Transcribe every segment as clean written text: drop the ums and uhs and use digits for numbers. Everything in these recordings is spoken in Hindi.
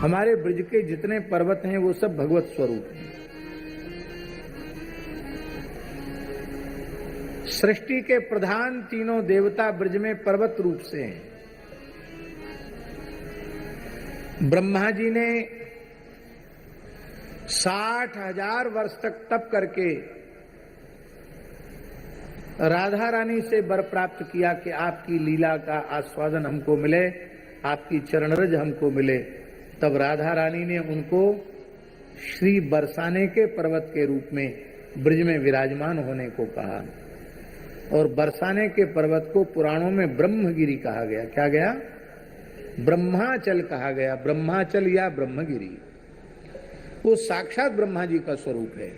हमारे ब्रज के जितने पर्वत हैं वो सब भगवत स्वरूप हैं। सृष्टि के प्रधान तीनों देवता ब्रज में पर्वत रूप से हैं। ब्रह्मा जी ने 60,000 वर्ष तक तप करके राधा रानी से वर प्राप्त किया कि आपकी लीला का आस्वादन हमको मिले, आपकी चरणरज हमको मिले। तब राधा रानी ने उनको श्री बरसाने के पर्वत के रूप में ब्रज में विराजमान होने को कहा। और बरसाने के पर्वत को पुराणों में ब्रह्मगिरि कहा गया। क्या गया? ब्रह्माचल कहा गया। ब्रह्माचल या ब्रह्मगिरि वो साक्षात ब्रह्मा जी का स्वरूप है।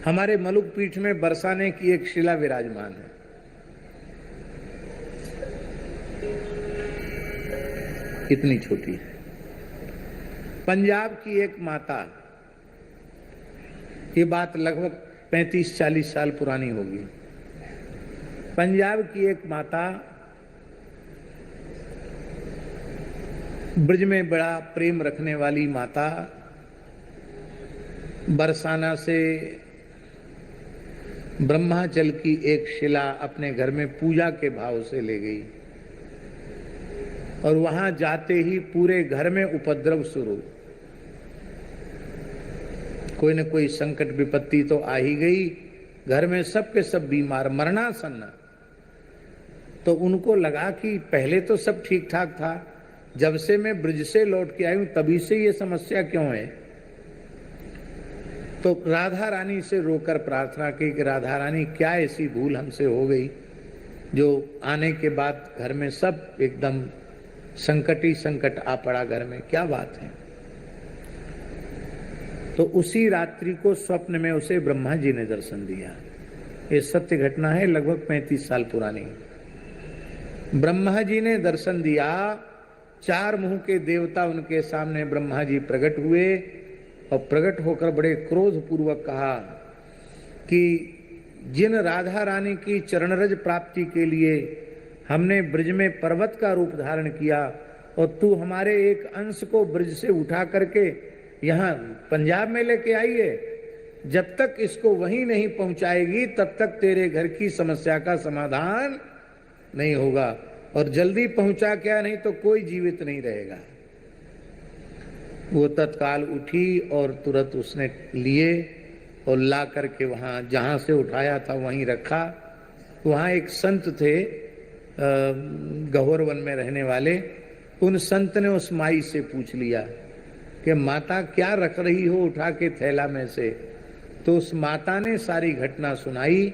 हमारे मलुक पीठ में बरसाने की एक शिला विराजमान है। कितनी छोटी है। पंजाब की एक माता, ये बात लगभग 35-40 साल पुरानी होगी। पंजाब की एक माता ब्रज में बड़ा प्रेम रखने वाली माता बरसाना से ब्रह्माचल की एक शिला अपने घर में पूजा के भाव से ले गई और वहां जाते ही पूरे घर में उपद्रव शुरू। कोई न कोई संकट विपत्ति तो आ ही गई। घर में सब के सब बीमार, मरणासन्न। तो उनको लगा कि पहले तो सब ठीक ठाक था, जब से मैं ब्रज से लौट के आई हूं तभी से ये समस्या क्यों है। तो राधा रानी से रोकर प्रार्थना की कि राधा रानी क्या ऐसी भूल हमसे हो गई जो आने के बाद घर में सब एकदम संकट ही संकट आ पड़ा, घर में क्या बात है। तो उसी रात्रि को स्वप्न में उसे ब्रह्मा जी ने दर्शन दिया। ये सत्य घटना है, लगभग 35 साल पुरानी। ब्रह्मा जी ने दर्शन दिया। 4 मुंह के देवता उनके सामने ब्रह्मा जी प्रकट हुए और प्रकट होकर बड़े क्रोध पूर्वक कहा कि जिन राधा रानी की चरणरज प्राप्ति के लिए हमने ब्रज में पर्वत का रूप धारण किया और तू हमारे एक अंश को ब्रज से उठा करके यहाँ पंजाब में लेके आई है, जब तक इसको वहीं नहीं पहुंचाएगी तब तक तेरे घर की समस्या का समाधान नहीं होगा। और जल्दी पहुंचा क्या, नहीं तो कोई जीवित नहीं रहेगा। वो तत्काल उठी और तुरंत उसने लिए और ला करके वहाँ जहाँ से उठाया था वहीं रखा। वहाँ एक संत थे गहोर वन में रहने वाले। उन संत ने उस माई से पूछ लिया कि माता क्या रख रही हो उठा के थैला में से। तो उस माता ने सारी घटना सुनाई।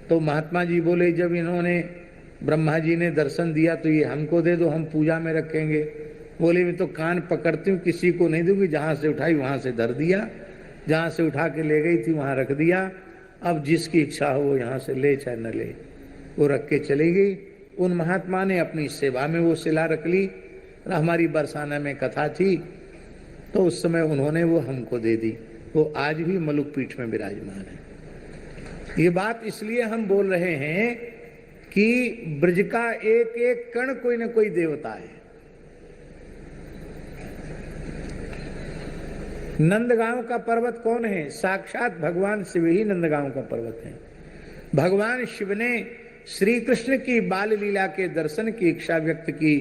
तो महात्मा जी बोले जब इन्होंने ब्रह्मा जी ने दर्शन दिया तो ये हमको दे दो, हम पूजा में रखेंगे। बोले मैं तो कान पकड़ती हूँ, किसी को नहीं दूंगी। जहाँ से उठाई वहाँ से धर दिया, जहाँ से उठा के ले गई थी वहाँ रख दिया। अब जिसकी इच्छा हो वो यहाँ से ले चाहे न ले। वो रख के चली गई। उन महात्मा ने अपनी सेवा में वो शिला रख ली। हमारी बरसाना में कथा थी तो उस समय उन्होंने वो हमको दे दी। वो आज भी मलुक पीठ में विराजमान है। ये बात इसलिए हम बोल रहे हैं कि ब्रज का एक एक कण कोई न कोई देवता है। नंदगांव का पर्वत कौन है? साक्षात भगवान शिव ही नंदगांव का पर्वत है। भगवान शिव ने श्री कृष्ण की बाल लीला के दर्शन की इच्छा व्यक्त की,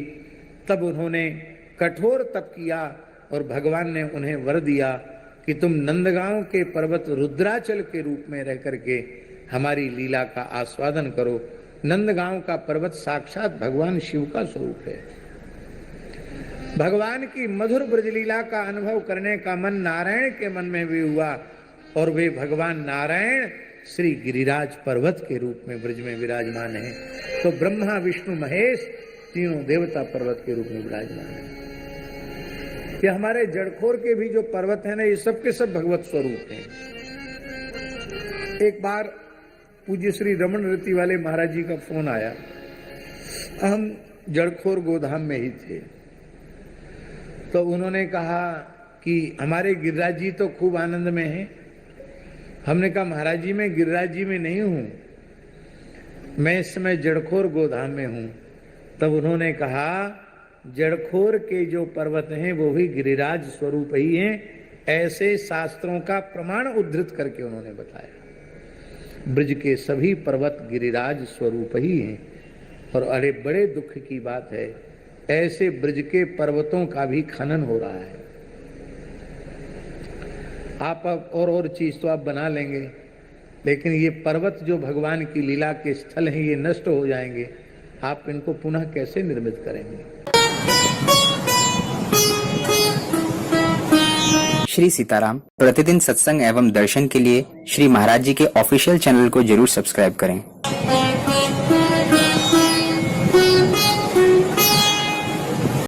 तब उन्होंने कठोर तप किया और भगवान ने उन्हें वर दिया कि तुम नंदगांव के पर्वत रुद्राचल के रूप में रह करके हमारी लीला का आस्वादन करो। नंदगांव का पर्वत साक्षात भगवान शिव का स्वरूप है। भगवान की मधुर ब्रजलीला का अनुभव करने का मन नारायण के मन में भी हुआ और वे भगवान नारायण श्री गिरिराज पर्वत के रूप में ब्रज में विराजमान है। तो ब्रह्मा विष्णु महेश तीनों देवता पर्वत के रूप में विराजमान है। ये हमारे जड़खोर के भी जो पर्वत है ना, ये सब के सब भगवत स्वरूप हैं। एक बार पूज्य श्री रमन रति वाले महाराज जी का फोन आया। हम जड़खोर गोधाम में ही थे तो उन्होंने कहा कि हमारे गिरिराज जी तो खूब आनंद में हैं। हमने कहा महाराज जी मैं गिरिराज जी में नहीं हूं, मैं इस समय जड़खोर गोधाम में हूं। तब उन्होंने कहा जड़खोर के जो पर्वत हैं वो भी गिरिराज स्वरूप ही हैं, ऐसे शास्त्रों का प्रमाण उद्धृत करके उन्होंने बताया। ब्रज के सभी पर्वत गिरिराज स्वरूप ही हैं। और अरे बड़े दुख की बात है, ऐसे ब्रज के पर्वतों का भी खनन हो रहा है। आप और चीज तो आप बना लेंगे, लेकिन ये पर्वत जो भगवान की लीला के स्थल हैं, ये नष्ट हो जाएंगे। आप इनको पुनः कैसे निर्मित करेंगे? श्री सीताराम प्रतिदिन सत्संग एवं दर्शन के लिए श्री महाराज जी के ऑफिशियल चैनल को जरूर सब्सक्राइब करें।